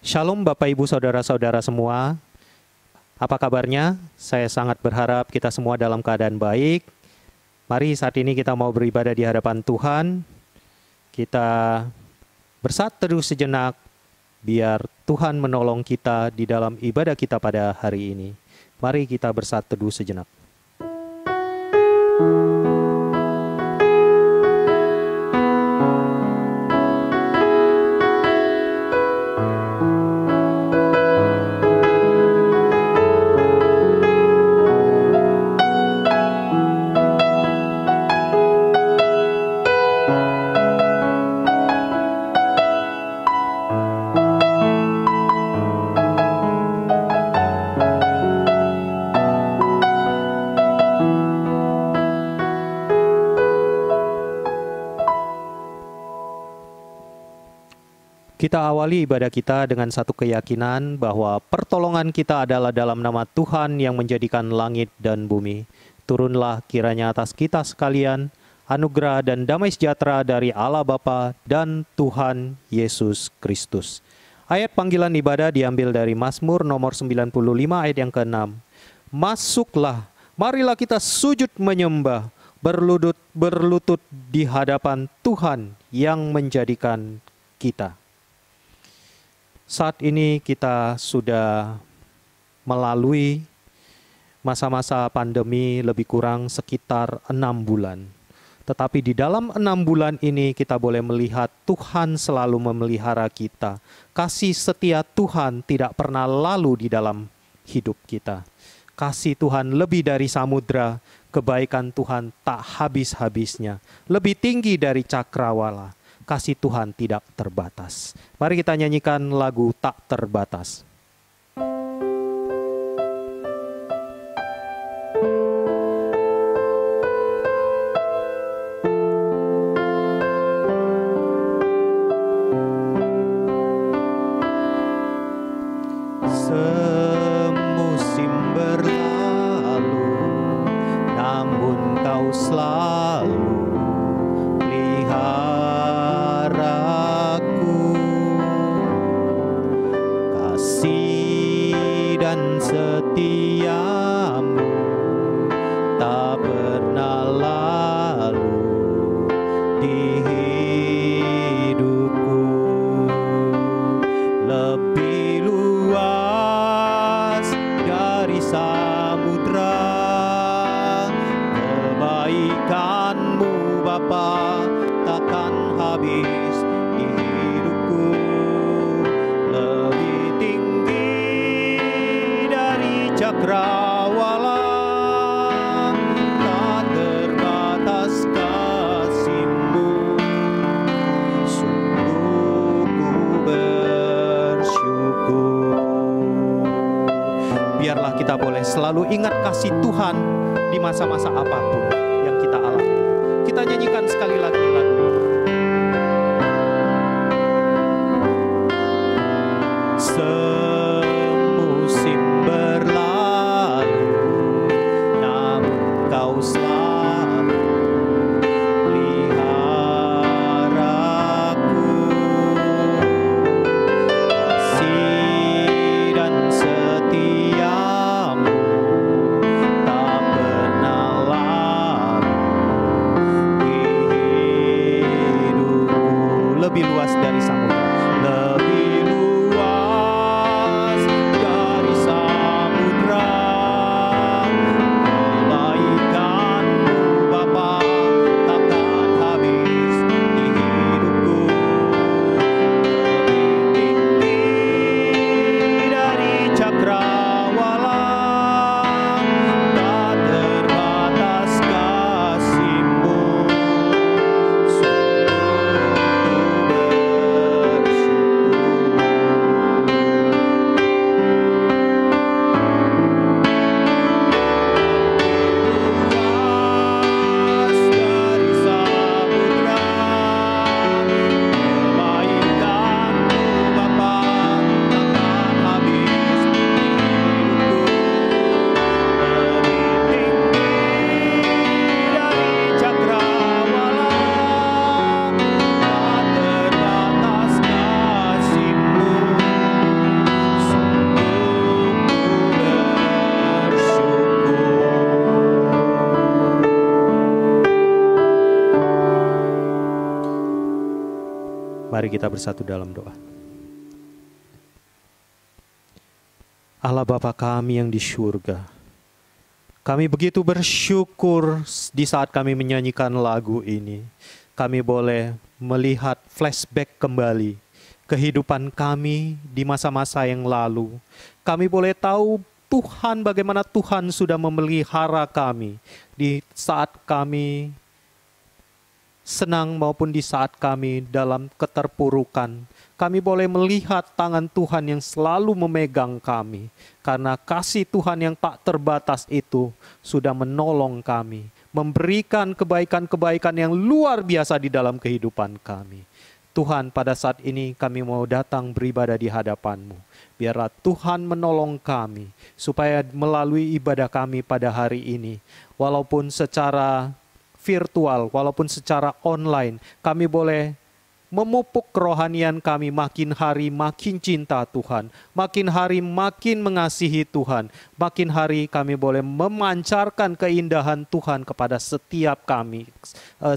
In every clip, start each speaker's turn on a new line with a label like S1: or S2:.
S1: Shalom Bapak Ibu Saudara-saudara semua. Apa kabarnya? Saya sangat berharap kita semua dalam keadaan baik. Mari saat ini kita mau beribadah di hadapan Tuhan. Kita bersatu teduh sejenak biar Tuhan menolong kita di dalam ibadah kita pada hari ini. Mari kita bersatu teduh sejenak. Kita awali ibadah kita dengan satu keyakinan bahwa pertolongan kita adalah dalam nama Tuhan yang menjadikan langit dan bumi. Turunlah kiranya atas kita sekalian anugerah dan damai sejahtera dari Allah Bapa dan Tuhan Yesus Kristus. Ayat panggilan ibadah diambil dari Mazmur nomor 95 ayat yang ke-6. Masuklah, marilah kita sujud menyembah, berlutut di hadapan Tuhan yang menjadikan kita. Saat ini kita sudah melalui masa-masa pandemi lebih kurang sekitar 6 bulan. Tetapi di dalam 6 bulan ini kita boleh melihat Tuhan selalu memelihara kita. Kasih setia Tuhan tidak pernah lalu di dalam hidup kita. Kasih Tuhan lebih dari samudra, kebaikan Tuhan tak habis-habisnya. Lebih tinggi dari cakrawala. Kasih Tuhan tidak terbatas. Mari kita nyanyikan lagu Tak Terbatas. Semusim berlalu, namun kau selalu dan setiamu tak pernah lalu di hidupku. Lebih luas dari samudra kebaikanmu Bapa takkan habis di hidupku. Lebih tinggi cakrawala, tak terbatas kasih-Mu. Sungguh ku bersyukur. Biarlah kita boleh selalu ingat kasih Tuhan di masa-masa apapun yang kita alami. Kita nyanyikan sekali lagi lagu ini. Semusim berlalu, namun kau selalu peliharaku. Kasih dan setiamu tak pernah lalu di hidupku. Lebih luas dari samudra, lebih luas Mari kita bersatu dalam doa. Allah Bapa kami yang di surga, kami begitu bersyukur di saat kami menyanyikan lagu ini. Kami boleh melihat flashback kembali kehidupan kami di masa-masa yang lalu. Kami boleh tahu Tuhan, bagaimana Tuhan sudah memelihara kami di saat kami senang maupun di saat kami dalam keterpurukan. Kami boleh melihat tangan Tuhan yang selalu memegang kami. Karena kasih Tuhan yang tak terbatas itu sudah menolong kami, memberikan kebaikan-kebaikan yang luar biasa di dalam kehidupan kami. Tuhan, pada saat ini kami mau datang beribadah di hadapan-Mu. Biarlah Tuhan menolong kami, supaya melalui ibadah kami pada hari ini, walaupun secara virtual, walaupun secara online, kami boleh memupuk kerohanian kami makin hari makin cinta Tuhan, makin hari makin mengasihi Tuhan, makin hari kami boleh memancarkan keindahan Tuhan kepada setiap kami,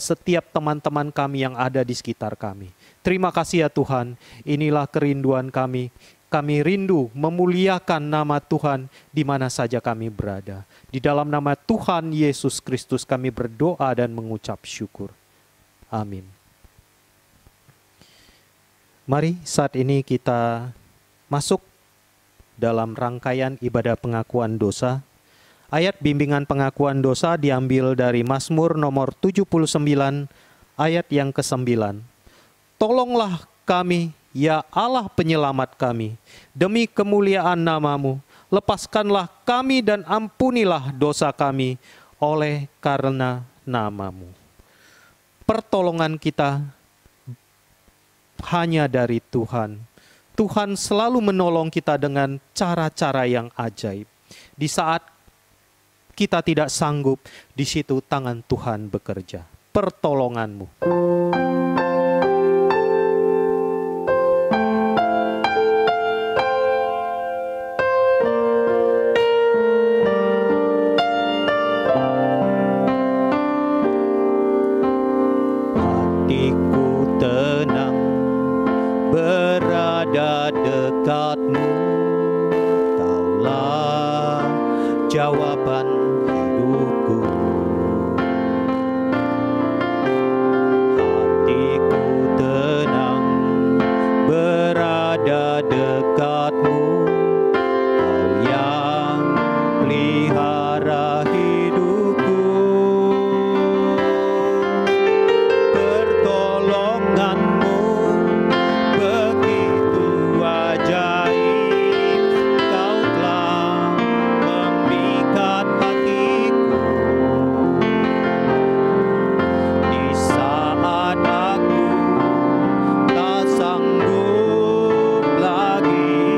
S1: setiap teman-teman kami yang ada di sekitar kami. Terima kasih ya Tuhan, inilah kerinduan kami. Kami rindu memuliakan nama Tuhan di mana saja kami berada. Di dalam nama Tuhan Yesus Kristus kami berdoa dan mengucap syukur. Amin. Mari saat ini kita masuk dalam rangkaian ibadah pengakuan dosa. Ayat bimbingan pengakuan dosa diambil dari Mazmur nomor 79 ayat yang ke-9. Tolonglah kami, ya Allah penyelamat kami, demi kemuliaan nama-Mu, lepaskanlah kami dan ampunilah dosa kami oleh karena nama-Mu. Pertolongan kita hanya dari Tuhan. Tuhan selalu menolong kita dengan cara-cara yang ajaib. Di saat kita tidak sanggup, di situ tangan Tuhan bekerja. Pertolongan-Mu.
S2: Dekatmu, Kaulah jawaban hidupku. Hatiku tenang berada dekatmu, Kau yang pelihara hidupku. Pertolongan-Mu lagi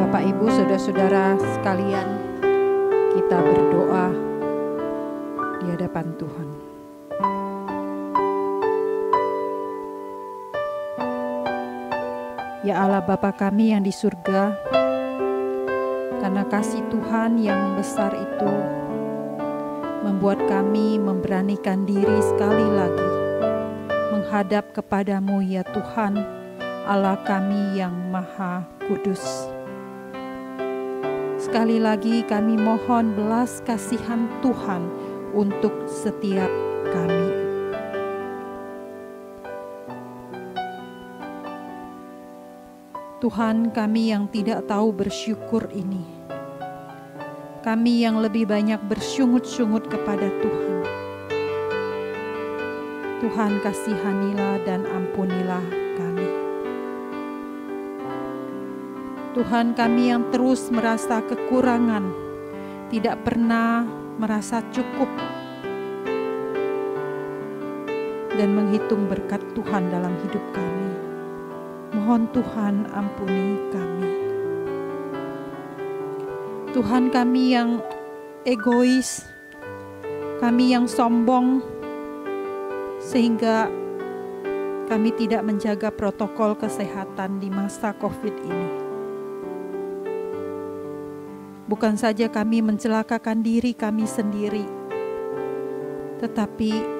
S3: Bapak, Ibu, saudara-saudara sekalian, kita berdoa di hadapan Tuhan. Ya Allah Bapa kami yang di surga, karena kasih Tuhan yang besar itu membuat kami memberanikan diri sekali lagi menghadap kepadamu ya Tuhan, Allah kami yang Maha Kudus. Sekali lagi kami mohon belas kasihan Tuhan untuk setiap kami. Tuhan, kami yang tidak tahu bersyukur ini, kami yang lebih banyak bersungut-sungut kepada Tuhan. Tuhan, kasihanilah dan ampunilah kami. Tuhan, kami yang terus merasa kekurangan, tidak pernah merasa cukup, dan menghitung berkat Tuhan dalam hidup kami. Mohon Tuhan ampuni kami. Tuhan, kami yang egois, kami yang sombong, sehingga kami tidak menjaga protokol kesehatan di masa COVID ini. Bukan saja kami mencelakakan diri kami sendiri, tetapi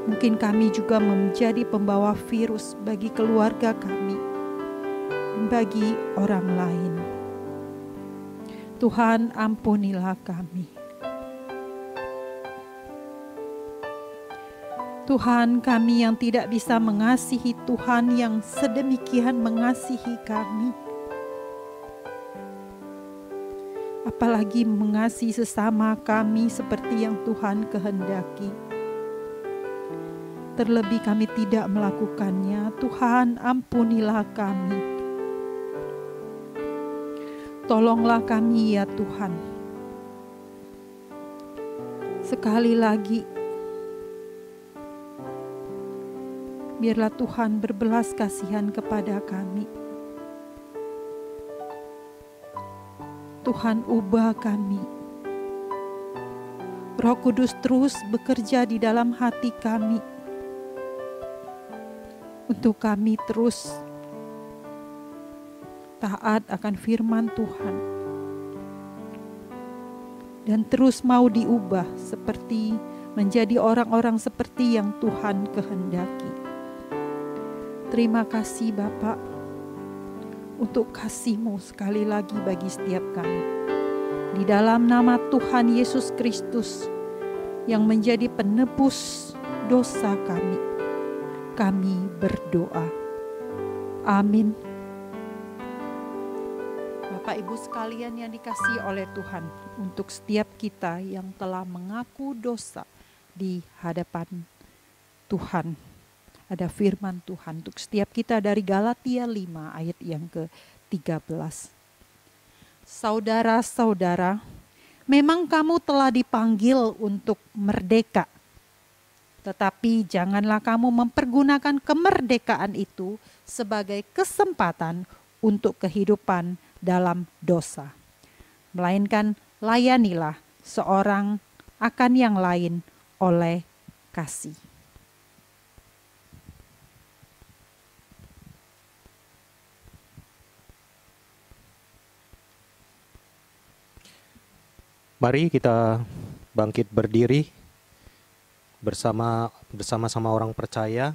S3: mungkin kami juga menjadi pembawa virus bagi keluarga kami, bagi orang lain. Tuhan, ampunilah kami. Tuhan, kami yang tidak bisa mengasihi Tuhan yang sedemikian mengasihi kami, apalagi mengasihi sesama kami seperti yang Tuhan kehendaki. Terlebih kami tidak melakukannya. Tuhan, ampunilah kami. Tolonglah kami ya Tuhan. Sekali lagi, biarlah Tuhan berbelas kasihan kepada kami. Tuhan, ubah kami. Roh Kudus terus bekerja di dalam hati kami, untuk kami terus taat akan firman Tuhan, dan terus mau diubah seperti menjadi orang-orang seperti yang Tuhan kehendaki. Terima kasih Bapa untuk kasih-Mu sekali lagi bagi setiap kami. Di dalam nama Tuhan Yesus Kristus yang menjadi penebus dosa kami berdoa. Amin. Bapak Ibu sekalian yang dikasihi oleh Tuhan, untuk setiap kita yang telah mengaku dosa di hadapan Tuhan, ada firman Tuhan untuk setiap kita dari Galatia 5 ayat yang ke-13. Saudara-saudara, memang kamu telah dipanggil untuk merdeka. Tetapi janganlah kamu mempergunakan kemerdekaan itu sebagai kesempatan untuk kehidupan dalam dosa. Melainkan layanilah seorang akan yang lain oleh kasih.
S1: Mari kita bangkit berdiri bersama-sama orang percaya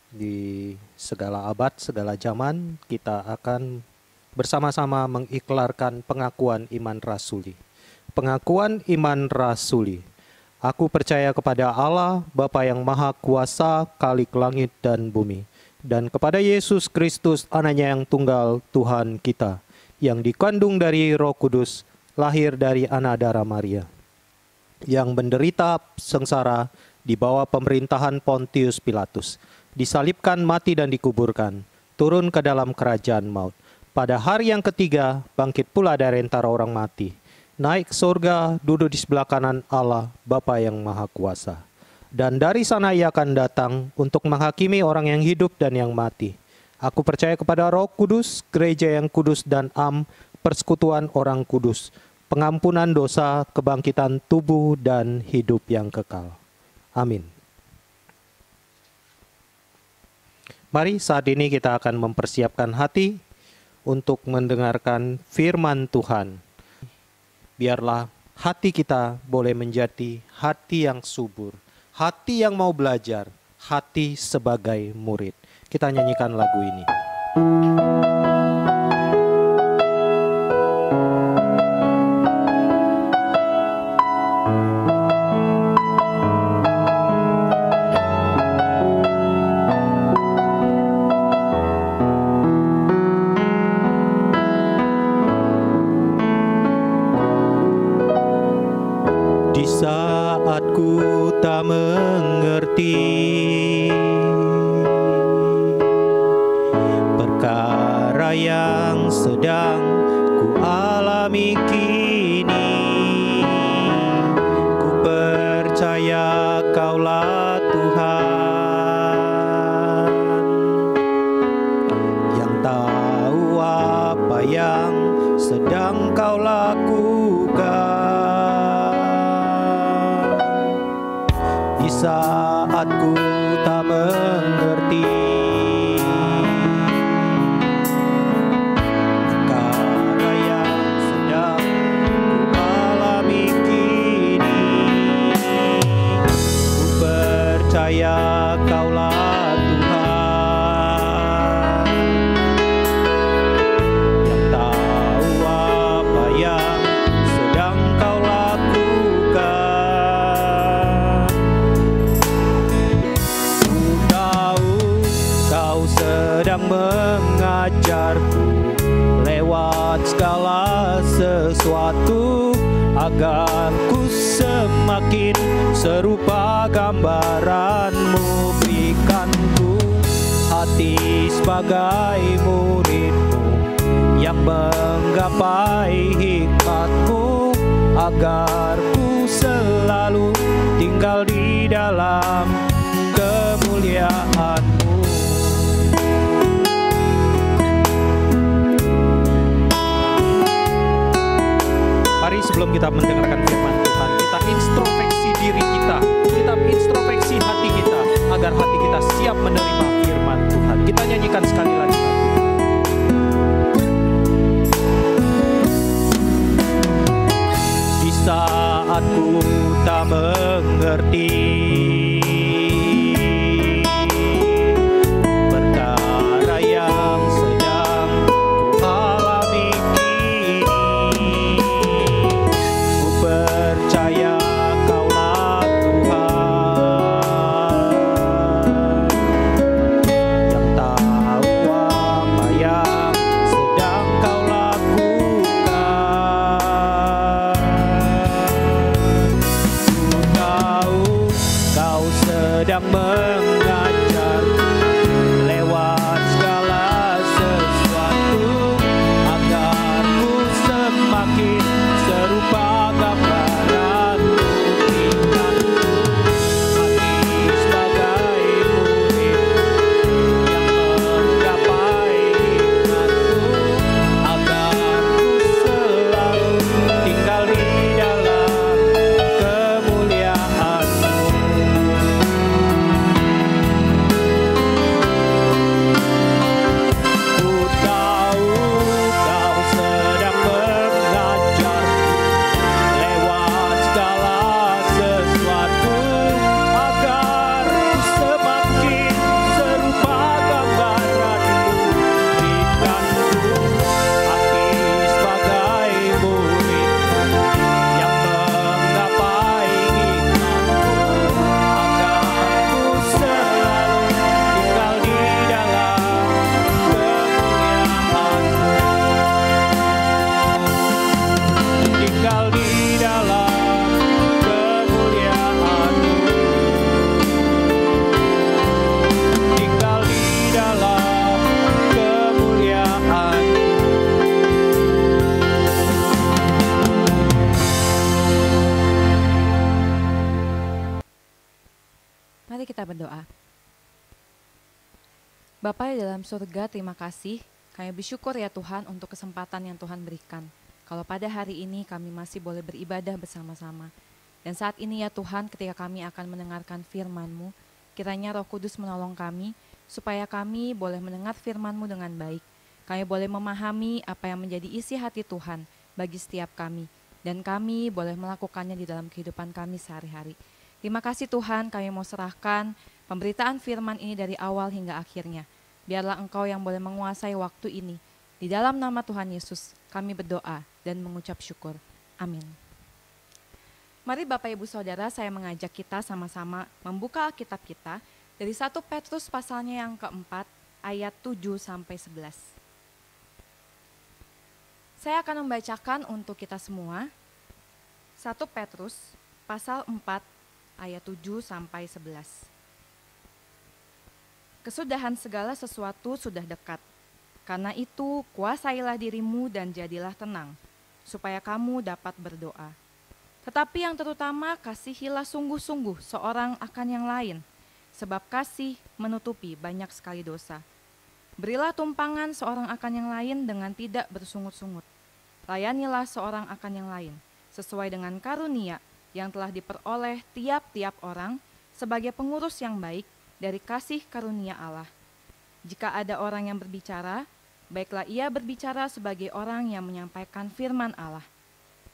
S1: di segala abad, segala zaman. Kita akan bersama-sama mengiklarkan pengakuan iman rasuli. Pengakuan iman rasuli. Aku percaya kepada Allah, Bapa yang Maha Kuasa, Khalik langit dan bumi, dan kepada Yesus Kristus, Anaknya yang tunggal, Tuhan kita, yang dikandung dari Roh Kudus, lahir dari anak darah Maria, yang menderita sengsara di bawah pemerintahan Pontius Pilatus, disalibkan, mati dan dikuburkan, turun ke dalam kerajaan maut. Pada hari yang ketiga, bangkit pula dari antara orang mati, naik ke surga, duduk di sebelah kanan Allah, Bapa yang Maha Kuasa. Dan dari sana ia akan datang untuk menghakimi orang yang hidup dan yang mati. Aku percaya kepada Roh Kudus, gereja yang kudus dan am, persekutuan orang kudus, pengampunan dosa, kebangkitan tubuh, dan hidup yang kekal. Amin. Mari saat ini kita akan mempersiapkan hati untuk mendengarkan firman Tuhan. Biarlah hati kita boleh menjadi hati yang subur, hati yang mau belajar, hati sebagai murid. Kita nyanyikan lagu ini.
S2: Di saat ku tak mengerti perkara yang sedang ku alami kini, ku percaya Kaulah Tuhan yang tahu apa yang sedang Kau lakukan. Di saat ku tak mengerti perkara yang sedang ku alami kini, ku percaya Kaulah Tuhan yang tahu apa yang sedang Kau lakukan. Ku tahu Kau sedang mengajarku lewat segala sesuatu, agar ku semakin serupa gambaran-Mu. Berikan ku hati sebagai murid-Mu yang menggapai hikmat-Mu, agar ku selalu tinggal di dalam kemuliaan-Mu.
S1: Mari sebelum kita mendengarkan firman Tuhan, kita introspeksi diri kita introspeksi hati kita, agar hati kita siap menerima firman Tuhan. Kita nyanyikan sekali lagi.
S2: Di saat ku tak mengerti perkara yang sedang ku alami kini, ku percaya Kaulah Tuhan yang tahu apa yang sedang Kau lakukan. Ku tahu Kau sedang mengajarku lewat segala sesuatu, agar ku semakin serupa gambaran-Mu. Berikan ku hati sebagai murid yang menggapai hikmat-Mu, agar ku selalu tinggal di dalam kemuliaan-Mu. Ku tahu Kau sedang mengajarku lewat segala sesuatu, agar ku semakin serupa gambaran-Mu. Berikan ku hati sebagai murid yang menggapai hikmat-Mu, agar ku selalu tinggal di dalam kemuliaan-Mu. Tinggal di dalam kemuliaan-Mu. Tinggal di dalam kemuliaan-Mu.
S3: Mari kita berdoa.
S4: Bapa di dalam surga, terima kasih. Kami bersyukur ya Tuhan untuk kesempatan yang Tuhan berikan. Kalau pada hari ini kami masih boleh beribadah bersama-sama. Dan saat ini ya Tuhan, ketika kami akan mendengarkan firman-Mu, kiranya Roh Kudus menolong kami, supaya kami boleh mendengar firman-Mu dengan baik. Kami boleh memahami apa yang menjadi isi hati Tuhan bagi setiap kami. Dan kami boleh melakukannya di dalam kehidupan kami sehari-hari. Terima kasih Tuhan, kami mau serahkan pemberitaan firman ini dari awal hingga akhirnya. Biarlah Engkau yang boleh menguasai waktu ini. Di dalam nama Tuhan Yesus, kami berdoa dan mengucap syukur. Amin. Mari Bapak Ibu Saudara, saya mengajak kita sama-sama membuka Alkitab kita dari 1 Petrus pasalnya yang keempat, ayat 7-11. Saya akan membacakan untuk kita semua. 1 Petrus pasal 4 ayat 7-11. Kesudahan segala sesuatu sudah dekat. Karena itu kuasailah dirimu dan jadilah tenang, supaya kamu dapat berdoa. Tetapi yang terutama kasihilah sungguh-sungguh seorang akan yang lain, sebab kasih menutupi banyak sekali dosa. Berilah tumpangan seorang akan yang lain dengan tidak bersungut-sungut. Layanilah seorang akan yang lain, sesuai dengan karunia yang telah diperoleh tiap-tiap orang sebagai pengurus yang baik dari kasih karunia Allah. Jika ada orang yang berbicara, baiklah ia berbicara sebagai orang yang menyampaikan firman Allah.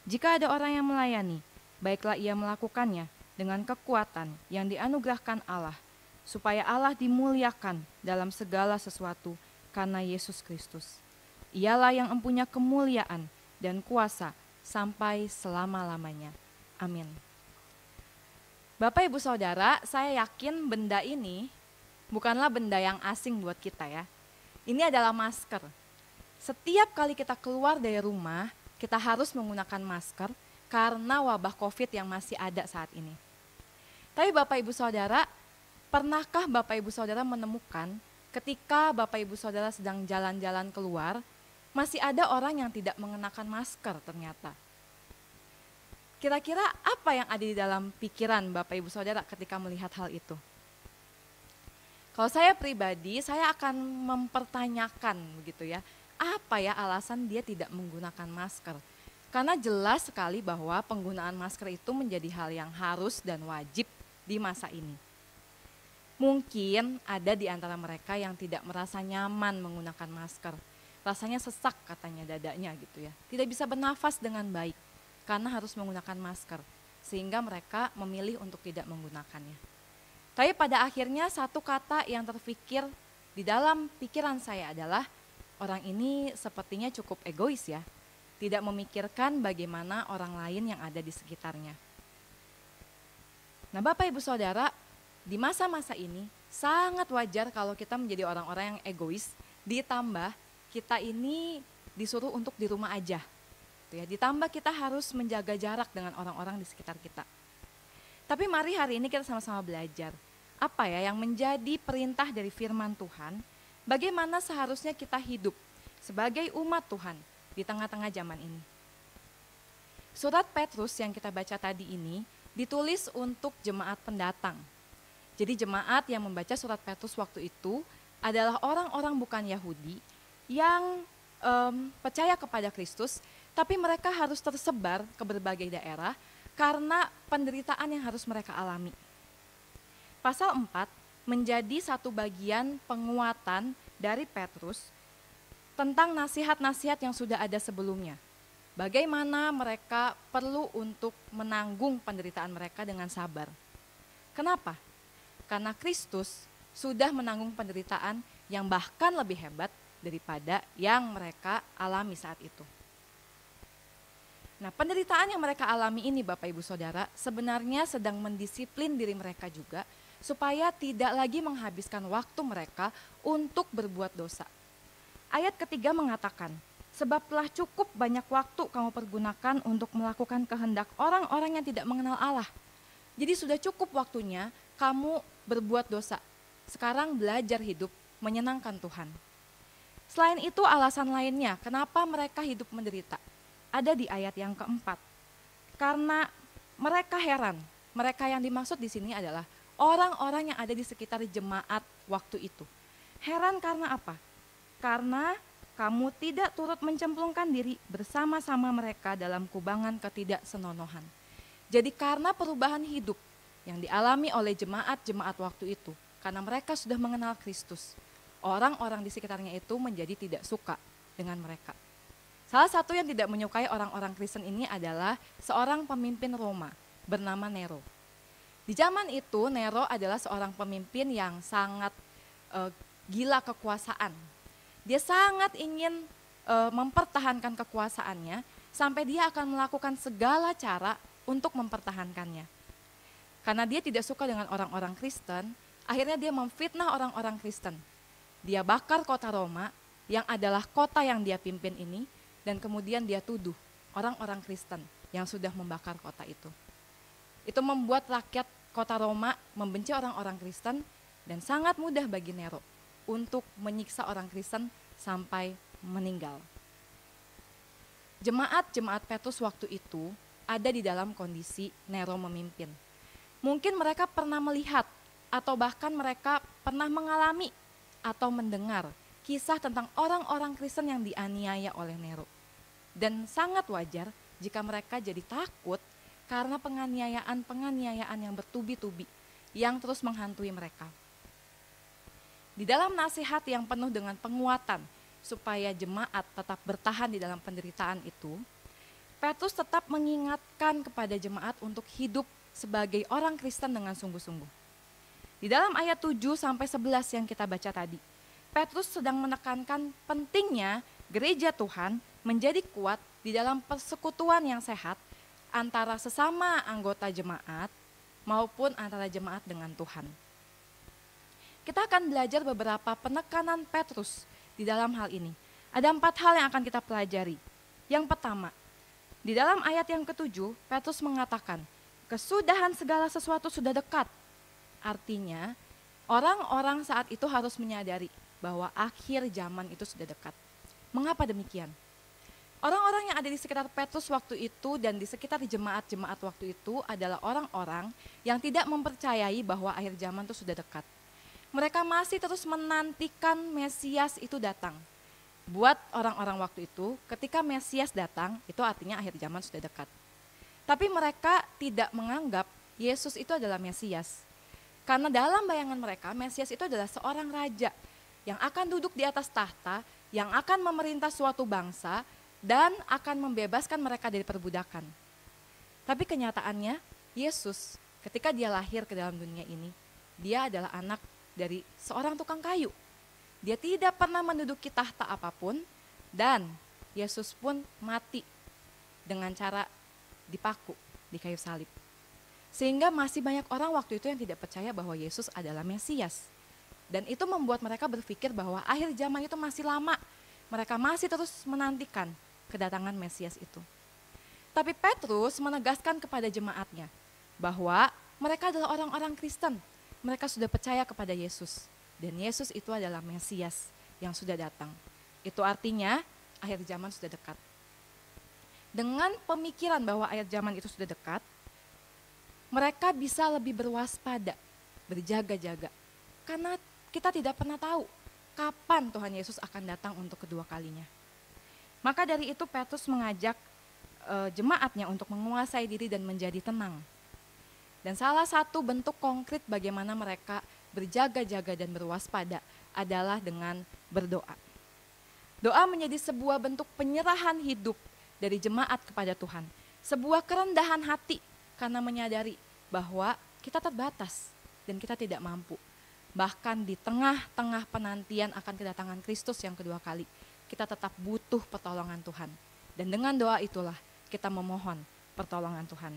S4: Jika ada orang yang melayani, baiklah ia melakukannya dengan kekuatan yang dianugerahkan Allah, supaya Allah dimuliakan dalam segala sesuatu karena Yesus Kristus. Ialah yang empunya kemuliaan dan kuasa sampai selama-lamanya. Amin. Bapak Ibu Saudara, saya yakin benda ini bukanlah benda yang asing buat kita ya. Ini adalah masker. Setiap kali kita keluar dari rumah, kita harus menggunakan masker karena wabah COVID yang masih ada saat ini. Tapi Bapak Ibu Saudara, pernahkah Bapak Ibu Saudara menemukan ketika Bapak Ibu Saudara sedang jalan-jalan keluar, masih ada orang yang tidak mengenakan masker ternyata? Kira-kira apa yang ada di dalam pikiran Bapak Ibu Saudara ketika melihat hal itu? Kalau saya pribadi, saya akan mempertanyakan begitu ya, apa ya alasan dia tidak menggunakan masker? Karena jelas sekali bahwa penggunaan masker itu menjadi hal yang harus dan wajib di masa ini. Mungkin ada di antara mereka yang tidak merasa nyaman menggunakan masker. Rasanya sesak katanya dadanya gitu ya. Tidak bisa bernafas dengan baik karena harus menggunakan masker, sehingga mereka memilih untuk tidak menggunakannya. Tapi pada akhirnya satu kata yang terfikir di dalam pikiran saya adalah, orang ini sepertinya cukup egois ya, tidak memikirkan bagaimana orang lain yang ada di sekitarnya. Nah Bapak Ibu Saudara, di masa-masa ini sangat wajar kalau kita menjadi orang-orang yang egois, ditambah kita ini disuruh untuk di rumah aja. Ditambah kita harus menjaga jarak dengan orang-orang di sekitar kita. Tapi mari hari ini kita sama-sama belajar. Apa ya yang menjadi perintah dari firman Tuhan, bagaimana seharusnya kita hidup sebagai umat Tuhan di tengah-tengah zaman ini. Surat Petrus yang kita baca tadi ini ditulis untuk jemaat pendatang. Jadi jemaat yang membaca surat Petrus waktu itu adalah orang-orang bukan Yahudi yang percaya kepada Kristus, tapi mereka harus tersebar ke berbagai daerah karena penderitaan yang harus mereka alami. Pasal 4 menjadi satu bagian penguatan dari Petrus tentang nasihat-nasihat yang sudah ada sebelumnya. Bagaimana mereka perlu untuk menanggung penderitaan mereka dengan sabar. Kenapa? Karena Kristus sudah menanggung penderitaan yang bahkan lebih hebat daripada yang mereka alami saat itu. Nah, penderitaan yang mereka alami ini Bapak Ibu Saudara sebenarnya sedang mendisiplin diri mereka juga supaya tidak lagi menghabiskan waktu mereka untuk berbuat dosa. Ayat ketiga mengatakan, sebab telah cukup banyak waktu kamu pergunakan untuk melakukan kehendak orang-orang yang tidak mengenal Allah. Jadi sudah cukup waktunya kamu berbuat dosa. Sekarang belajar hidup menyenangkan Tuhan. Selain itu alasan lainnya kenapa mereka hidup menderita ada di ayat yang keempat. Karena mereka heran. Mereka yang dimaksud di sini adalah orang-orang yang ada di sekitar jemaat waktu itu. Heran karena apa? Karena kamu tidak turut mencemplungkan diri bersama-sama mereka dalam kubangan ketidaksenonohan. Jadi karena perubahan hidup yang dialami oleh jemaat-jemaat waktu itu, karena mereka sudah mengenal Kristus, orang-orang di sekitarnya itu menjadi tidak suka dengan mereka. Salah satu yang tidak menyukai orang-orang Kristen ini adalah seorang pemimpin Roma bernama Nero. Di zaman itu Nero adalah seorang pemimpin yang sangat gila kekuasaan. Dia sangat ingin mempertahankan kekuasaannya sampai dia akan melakukan segala cara untuk mempertahankannya. Karena dia tidak suka dengan orang-orang Kristen, akhirnya dia memfitnah orang-orang Kristen. Dia bakar kota Roma yang adalah kota yang dia pimpin ini, dan kemudian dia tuduh orang-orang Kristen yang sudah membakar kota itu. Itu membuat rakyat kota Roma membenci orang-orang Kristen dan sangat mudah bagi Nero untuk menyiksa orang Kristen sampai meninggal. Jemaat-jemaat Petrus waktu itu ada di dalam kondisi Nero memimpin. Mungkin mereka pernah melihat atau bahkan mereka pernah mengalami atau mendengar kisah tentang orang-orang Kristen yang dianiaya oleh Nero. Dan sangat wajar jika mereka jadi takut karena penganiayaan yang bertubi-tubi yang terus menghantui mereka. Di dalam nasihat yang penuh dengan penguatan supaya jemaat tetap bertahan di dalam penderitaan itu, Petrus tetap mengingatkan kepada jemaat untuk hidup sebagai orang Kristen dengan sungguh-sungguh. Di dalam ayat 7-11 yang kita baca tadi, Petrus sedang menekankan pentingnya gereja Tuhan menjadi kuat di dalam persekutuan yang sehat antara sesama anggota jemaat maupun antara jemaat dengan Tuhan. Kita akan belajar beberapa penekanan Petrus di dalam hal ini. Ada 4 hal yang akan kita pelajari. Yang pertama, di dalam ayat yang ke-7, Petrus mengatakan, kesudahan segala sesuatu sudah dekat. Artinya, orang-orang saat itu harus menyadari bahwa akhir zaman itu sudah dekat. Mengapa demikian? Orang-orang yang ada di sekitar Petrus waktu itu dan di sekitar jemaat-jemaat waktu itu adalah orang-orang yang tidak mempercayai bahwa akhir zaman itu sudah dekat. Mereka masih terus menantikan Mesias itu datang. Buat orang-orang waktu itu, ketika Mesias datang, itu artinya akhir zaman sudah dekat. Tapi mereka tidak menganggap Yesus itu adalah Mesias. Karena dalam bayangan mereka, Mesias itu adalah seorang raja yang akan duduk di atas tahta, yang akan memerintah suatu bangsa, dan akan membebaskan mereka dari perbudakan. Tapi kenyataannya, Yesus ketika dia lahir ke dalam dunia ini, dia adalah anak dari seorang tukang kayu. Dia tidak pernah menduduki tahta apapun, dan Yesus pun mati dengan cara dipaku di kayu salib. Sehingga masih banyak orang waktu itu yang tidak percaya bahwa Yesus adalah Mesias. Dan itu membuat mereka berpikir bahwa akhir zaman itu masih lama. Mereka masih terus menantikan kedatangan Mesias itu. Tapi Petrus menegaskan kepada jemaatnya bahwa mereka adalah orang-orang Kristen. Mereka sudah percaya kepada Yesus. Dan Yesus itu adalah Mesias yang sudah datang. Itu artinya akhir zaman sudah dekat. Dengan pemikiran bahwa akhir zaman itu sudah dekat, mereka bisa lebih berwaspada, berjaga-jaga. Karena kita tidak pernah tahu kapan Tuhan Yesus akan datang untuk kedua kalinya. Maka dari itu Petrus mengajak jemaatnya untuk menguasai diri dan menjadi tenang. Dan salah satu bentuk konkret bagaimana mereka berjaga-jaga dan berwaspada adalah dengan berdoa. Doa menjadi sebuah bentuk penyerahan hidup dari jemaat kepada Tuhan. Sebuah kerendahan hati karena menyadari bahwa kita terbatas dan kita tidak mampu. Bahkan di tengah-tengah penantian akan kedatangan Kristus yang kedua kali, kita tetap butuh pertolongan Tuhan. Dan dengan doa itulah kita memohon pertolongan Tuhan.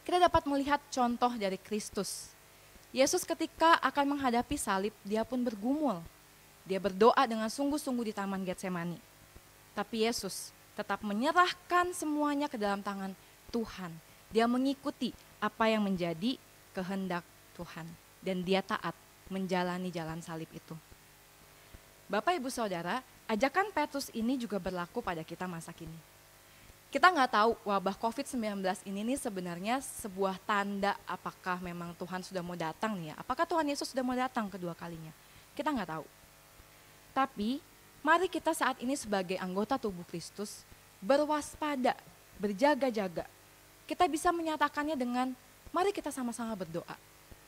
S4: Kita dapat melihat contoh dari Kristus. Yesus ketika akan menghadapi salib, dia pun bergumul. Dia berdoa dengan sungguh-sungguh di Taman Getsemani. Tapi Yesus tetap menyerahkan semuanya ke dalam tangan Tuhan. Dia mengikuti apa yang menjadi kehendak Tuhan. Dan dia taat menjalani jalan salib itu. Bapak Ibu Saudara, ajakan Petrus ini juga berlaku pada kita masa kini. Kita nggak tahu wabah COVID-19 ini nih sebenarnya sebuah tanda apakah memang Tuhan sudah mau datang nih ya. Apakah Tuhan Yesus sudah mau datang kedua kalinya? Kita nggak tahu. Tapi mari kita saat ini sebagai anggota tubuh Kristus berwaspada, berjaga-jaga. Kita bisa menyatakannya dengan mari kita sama-sama berdoa.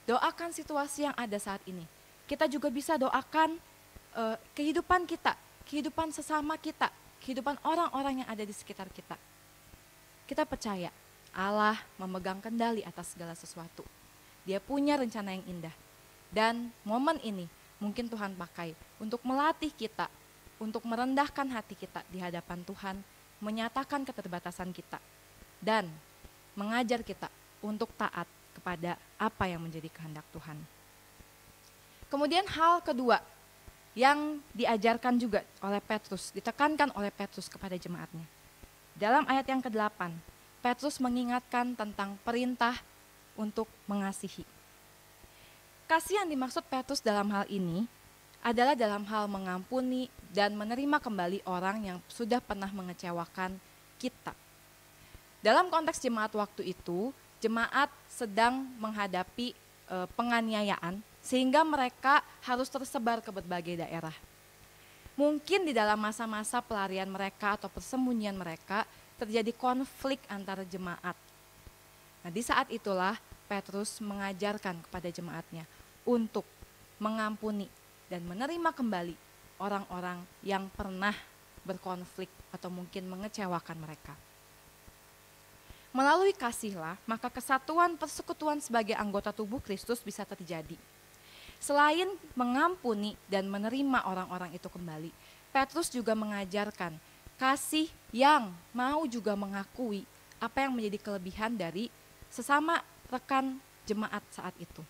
S4: Doakan situasi yang ada saat ini. Kita juga bisa doakan kehidupan kita, kehidupan sesama kita, kehidupan orang-orang yang ada di sekitar kita. Kita percaya Allah memegang kendali atas segala sesuatu. Dia punya rencana yang indah. Dan momen ini mungkin Tuhan pakai untuk melatih kita, untuk merendahkan hati kita di hadapan Tuhan, menyatakan keterbatasan kita, dan mengajar kita untuk taat kepada apa yang menjadi kehendak Tuhan. Kemudian hal kedua yang diajarkan juga oleh Petrus, ditekankan oleh Petrus kepada jemaatnya. Dalam ayat yang ke-8, Petrus mengingatkan tentang perintah untuk mengasihi. Kasih yang dimaksud Petrus dalam hal ini adalah dalam hal mengampuni dan menerima kembali orang yang sudah pernah mengecewakan kita. Dalam konteks jemaat waktu itu, jemaat sedang menghadapi penganiayaan sehingga mereka harus tersebar ke berbagai daerah. Mungkin di dalam masa-masa pelarian mereka atau persembunyian mereka terjadi konflik antara jemaat. Nah, di saat itulah Petrus mengajarkan kepada jemaatnya untuk mengampuni dan menerima kembali orang-orang yang pernah berkonflik atau mungkin mengecewakan mereka. Melalui kasihlah, maka kesatuan persekutuan sebagai anggota tubuh Kristus bisa terjadi. Selain mengampuni dan menerima orang-orang itu kembali, Petrus juga mengajarkan kasih yang mau juga mengakui apa yang menjadi kelebihan dari sesama rekan jemaat saat itu.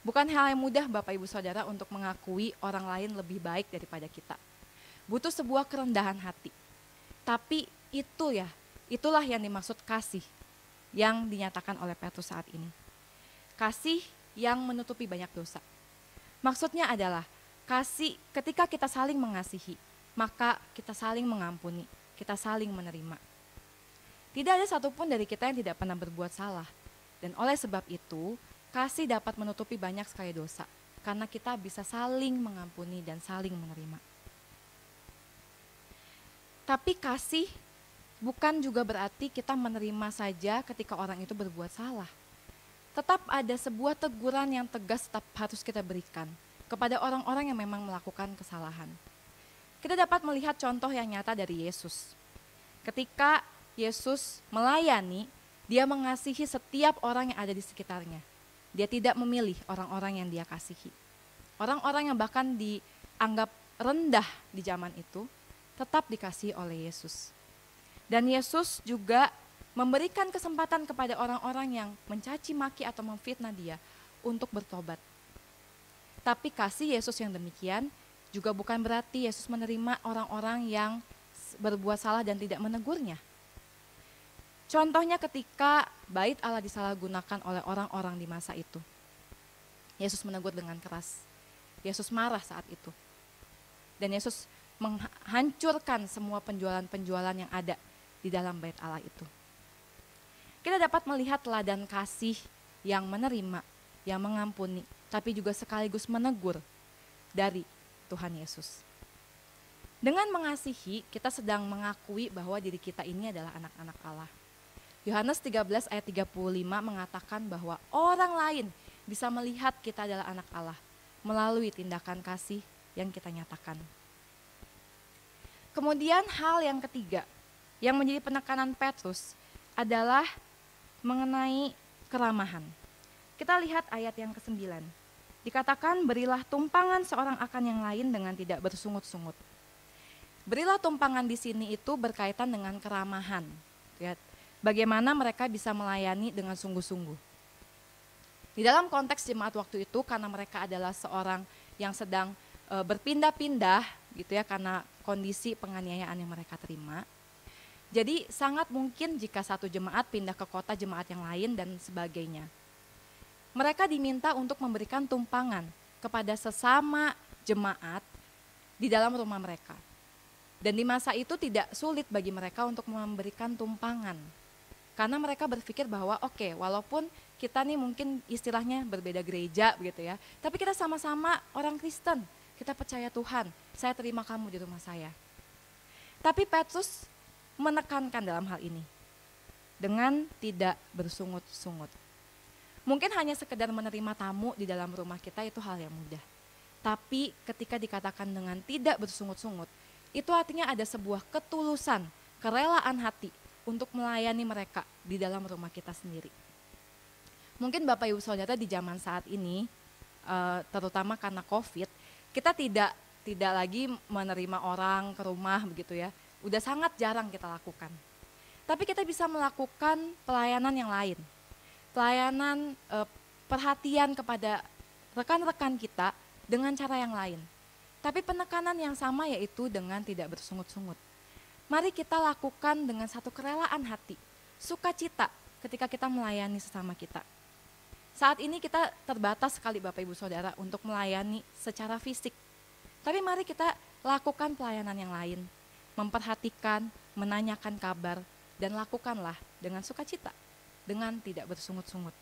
S4: Bukan hal yang mudah Bapak Ibu Saudara untuk mengakui orang lain lebih baik daripada kita. Butuh sebuah kerendahan hati. Tapi itulah yang dimaksud kasih yang dinyatakan oleh Petrus saat ini. Kasih yang menutupi banyak dosa. Maksudnya adalah kasih ketika kita saling mengasihi, maka kita saling mengampuni, kita saling menerima. Tidak ada satupun dari kita yang tidak pernah berbuat salah. Dan oleh sebab itu, kasih dapat menutupi banyak sekali dosa, karena kita bisa saling mengampuni dan saling menerima. Tapi kasih bukan juga berarti kita menerima saja ketika orang itu berbuat salah. Tetap ada sebuah teguran yang tegas tetap harus kita berikan kepada orang-orang yang memang melakukan kesalahan. Kita dapat melihat contoh yang nyata dari Yesus. Ketika Yesus melayani, dia mengasihi setiap orang yang ada di sekitarnya. Dia tidak memilih orang-orang yang dia kasihi. Orang-orang yang bahkan dianggap rendah di zaman itu, tetap dikasihi oleh Yesus. Dan Yesus juga memberikan kesempatan kepada orang-orang yang mencaci maki atau memfitnah dia untuk bertobat. Tapi kasih Yesus yang demikian juga bukan berarti Yesus menerima orang-orang yang berbuat salah dan tidak menegurnya. Contohnya ketika bait Allah disalahgunakan oleh orang-orang di masa itu. Yesus menegur dengan keras. Yesus marah saat itu. Dan Yesus menghancurkan semua penjualan-penjualan yang ada di dalam bait Allah itu. Kita dapat melihat teladan kasih yang menerima, yang mengampuni, tapi juga sekaligus menegur dari Tuhan Yesus. Dengan mengasihi, kita sedang mengakui bahwa diri kita ini adalah anak-anak Allah. Yohanes 13 ayat 35 mengatakan bahwa orang lain bisa melihat kita adalah anak Allah melalui tindakan kasih yang kita nyatakan. Kemudian hal yang ketiga yang menjadi penekanan Petrus adalah mengenai keramahan. Kita lihat ayat yang ke-9. Dikatakan berilah tumpangan seorang akan yang lain dengan tidak bersungut-sungut. Berilah tumpangan di sini itu berkaitan dengan keramahan. Lihat, bagaimana mereka bisa melayani dengan sungguh-sungguh. Di dalam konteks jemaat waktu itu, karena mereka adalah seorang yang sedang berpindah-pindah gitu ya, karena kondisi penganiayaan yang mereka terima. Jadi sangat mungkin jika satu jemaat pindah ke kota jemaat yang lain dan sebagainya. Mereka diminta untuk memberikan tumpangan kepada sesama jemaat di dalam rumah mereka. Dan di masa itu tidak sulit bagi mereka untuk memberikan tumpangan. Karena mereka berpikir bahwa oke, walaupun kita nih mungkin istilahnya berbeda gereja begitu ya, tapi kita sama-sama orang Kristen, kita percaya Tuhan, saya terima kamu di rumah saya. Tapi Petrus menekankan dalam hal ini dengan tidak bersungut-sungut. Mungkin hanya sekedar menerima tamu di dalam rumah kita itu hal yang mudah. Tapi ketika dikatakan dengan tidak bersungut-sungut, itu artinya ada sebuah ketulusan, kerelaan hati untuk melayani mereka di dalam rumah kita sendiri. Mungkin Bapak Ibu Saudara di zaman saat ini, terutama karena COVID, kita tidak lagi menerima orang ke rumah begitu ya. Udah sangat jarang kita lakukan. Tapi kita bisa melakukan pelayanan yang lain. Pelayanan perhatian kepada rekan-rekan kita dengan cara yang lain. Tapi penekanan yang sama yaitu dengan tidak bersungut-sungut. Mari kita lakukan dengan satu kerelaan hati, sukacita ketika kita melayani sesama kita. Saat ini kita terbatas sekali Bapak Ibu Saudara untuk melayani secara fisik. Tapi mari kita lakukan pelayanan yang lain, memperhatikan, menanyakan kabar, dan lakukanlah dengan sukacita, dengan tidak bersungut-sungut.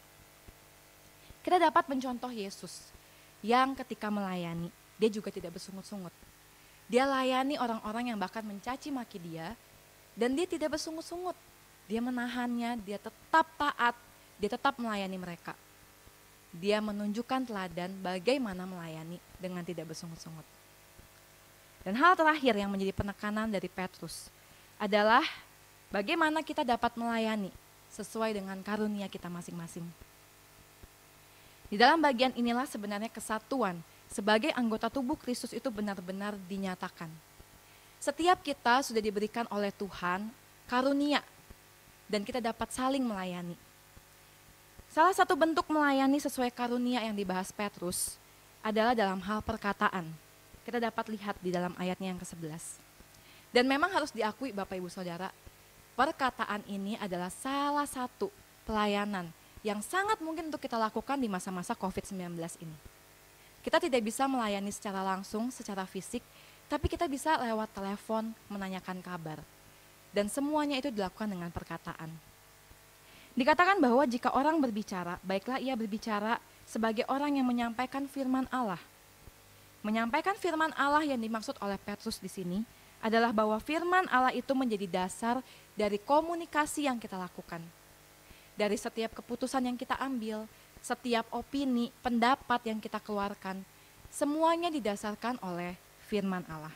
S4: Kita dapat mencontoh Yesus yang ketika melayani, dia juga tidak bersungut-sungut. Dia layani orang-orang yang bahkan mencaci maki dia, dan dia tidak bersungut-sungut. Dia menahannya, dia tetap taat, dia tetap melayani mereka. Dia menunjukkan teladan bagaimana melayani dengan tidak bersungut-sungut. Dan hal terakhir yang menjadi penekanan dari Petrus adalah bagaimana kita dapat melayani sesuai dengan karunia kita masing-masing. Di dalam bagian inilah sebenarnya kesatuan sebagai anggota tubuh Kristus itu benar-benar dinyatakan. Setiap kita sudah diberikan oleh Tuhan karunia dan kita dapat saling melayani. Salah satu bentuk melayani sesuai karunia yang dibahas Petrus adalah dalam hal perkataan. Kita dapat lihat di dalam ayatnya yang ke-11. Dan memang harus diakui Bapak Ibu Saudara, perkataan ini adalah salah satu pelayanan yang sangat mungkin untuk kita lakukan di masa-masa COVID-19 ini. Kita tidak bisa melayani secara langsung, secara fisik, tapi kita bisa lewat telepon menanyakan kabar. Dan semuanya itu dilakukan dengan perkataan. Dikatakan bahwa jika orang berbicara, baiklah ia berbicara sebagai orang yang menyampaikan firman Allah. Menyampaikan firman Allah yang dimaksud oleh Petrus di sini adalah bahwa firman Allah itu menjadi dasar dari komunikasi yang kita lakukan. Dari setiap keputusan yang kita ambil, setiap opini, pendapat yang kita keluarkan, semuanya didasarkan oleh firman Allah.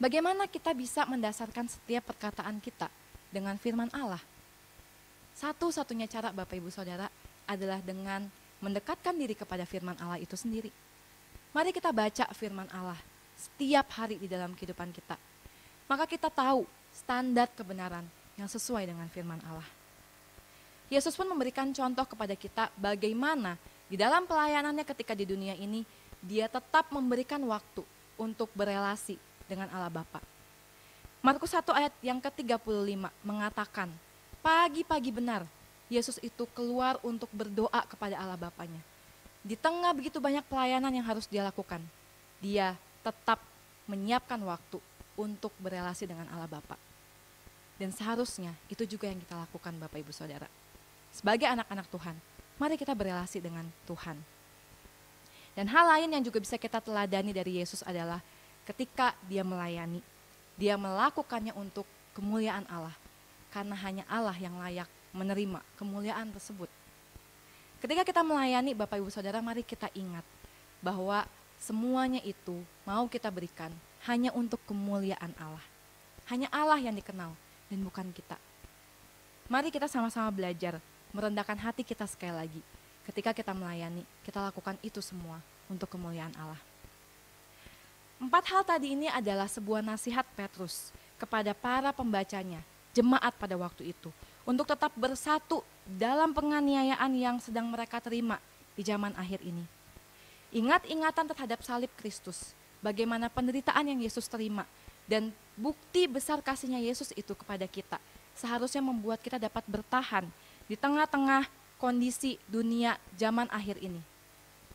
S4: Bagaimana kita bisa mendasarkan setiap perkataan kita dengan firman Allah? Satu-satunya cara Bapak Ibu Saudara adalah dengan mendekatkan diri kepada firman Allah itu sendiri. Mari kita baca firman Allah setiap hari di dalam kehidupan kita. Maka kita tahu standar kebenaran yang sesuai dengan firman Allah. Yesus pun memberikan contoh kepada kita bagaimana di dalam pelayanannya ketika di dunia ini, dia tetap memberikan waktu untuk berelasi dengan Allah Bapa. Markus 1 ayat yang ke-35 mengatakan, pagi-pagi benar Yesus itu keluar untuk berdoa kepada Allah Bapanya. Di tengah begitu banyak pelayanan yang harus dia lakukan, dia tetap menyiapkan waktu untuk berelasi dengan Allah Bapa. Dan seharusnya itu juga yang kita lakukan Bapak Ibu Saudara. Sebagai anak-anak Tuhan, mari kita berelasi dengan Tuhan. Dan hal lain yang juga bisa kita teladani dari Yesus adalah ketika dia melayani, dia melakukannya untuk kemuliaan Allah. Karena hanya Allah yang layak menerima kemuliaan tersebut. Ketika kita melayani Bapak Ibu Saudara, mari kita ingat bahwa semuanya itu mau kita berikan hanya untuk kemuliaan Allah. Hanya Allah yang dikenal dan bukan kita. Mari kita sama-sama belajar merendahkan hati kita sekali lagi. Ketika kita melayani, kita lakukan itu semua untuk kemuliaan Allah. 4 hal tadi ini adalah sebuah nasihat Petrus kepada para pembacanya, jemaat pada waktu itu, untuk tetap bersatu dalam penganiayaan yang sedang mereka terima di zaman akhir ini. Ingat-ingatan terhadap salib Kristus, bagaimana penderitaan yang Yesus terima, dan bukti besar kasihnya Yesus itu kepada kita, seharusnya membuat kita dapat bertahan di tengah-tengah kondisi dunia zaman akhir ini.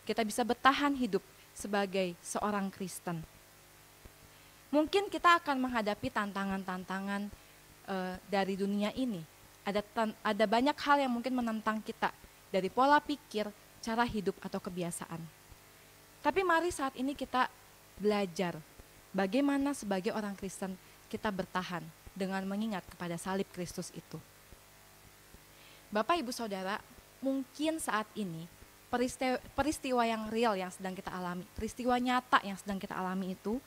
S4: Kita bisa bertahan hidup sebagai seorang Kristen. Mungkin kita akan menghadapi tantangan-tantangan dari dunia ini. ada banyak hal yang mungkin menentang kita dari pola pikir, cara hidup atau kebiasaan. Tapi mari saat ini kita belajar bagaimana sebagai orang Kristen kita bertahan dengan mengingat kepada salib Kristus itu. Bapak, Ibu, Saudara, mungkin saat ini peristiwa yang real yang sedang kita alami, peristiwa nyata yang sedang kita alami itu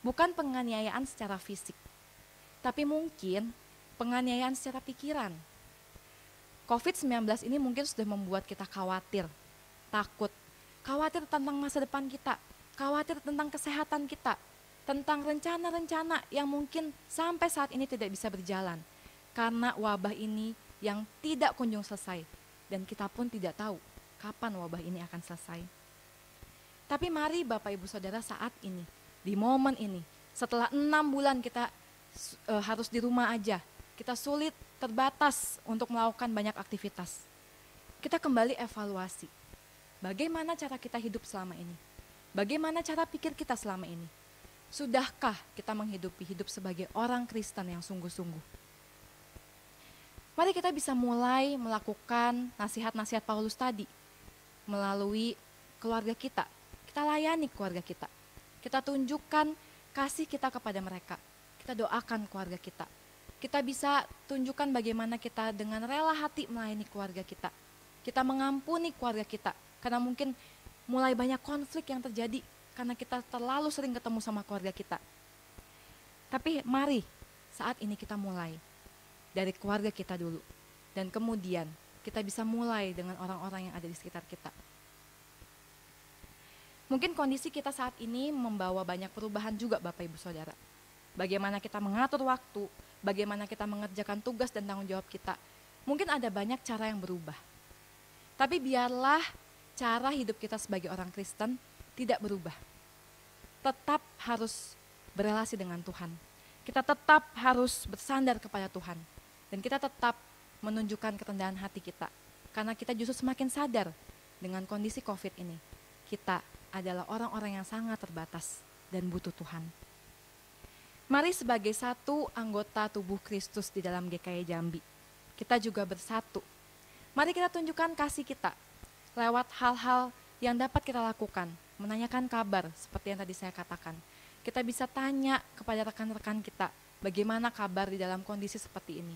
S4: bukan penganiayaan secara fisik, tapi mungkin penganiayaan secara pikiran. COVID-19 ini mungkin sudah membuat kita khawatir, takut, khawatir tentang masa depan kita, khawatir tentang kesehatan kita, tentang rencana-rencana yang mungkin sampai saat ini tidak bisa berjalan karena wabah ini yang tidak kunjung selesai dan kita pun tidak tahu kapan wabah ini akan selesai. Tapi mari Bapak Ibu Saudara saat ini, di momen ini, setelah 6 bulan kita harus di rumah aja, kita sulit, terbatas untuk melakukan banyak aktivitas. Kita kembali evaluasi, bagaimana cara kita hidup selama ini? Bagaimana cara pikir kita selama ini? Sudahkah kita menghidupi hidup sebagai orang Kristen yang sungguh-sungguh? Mari kita bisa mulai melakukan nasihat-nasihat Paulus tadi melalui keluarga kita. Kita layani keluarga kita. Kita tunjukkan kasih kita kepada mereka. Kita doakan keluarga kita. Kita bisa tunjukkan bagaimana kita dengan rela hati melayani keluarga kita. Kita mengampuni keluarga kita. Karena mungkin mulai banyak konflik yang terjadi karena kita terlalu sering ketemu sama keluarga kita. Tapi mari saat ini kita mulai dari keluarga kita dulu. Dan kemudian kita bisa mulai dengan orang-orang yang ada di sekitar kita. Mungkin kondisi kita saat ini membawa banyak perubahan juga Bapak Ibu Saudara. Bagaimana kita mengatur waktu, bagaimana kita mengerjakan tugas dan tanggung jawab kita. Mungkin ada banyak cara yang berubah. Tapi biarlah cara hidup kita sebagai orang Kristen tidak berubah. Tetap harus berelasi dengan Tuhan. Kita tetap harus bersandar kepada Tuhan. Dan kita tetap menunjukkan kerendahan hati kita. Karena kita justru semakin sadar dengan kondisi COVID ini. Kita adalah orang-orang yang sangat terbatas dan butuh Tuhan. Mari sebagai satu anggota tubuh Kristus di dalam GKI Jambi, kita juga bersatu. Mari kita tunjukkan kasih kita lewat hal-hal yang dapat kita lakukan. Menanyakan kabar seperti yang tadi saya katakan. Kita bisa tanya kepada rekan-rekan kita bagaimana kabar di dalam kondisi seperti ini.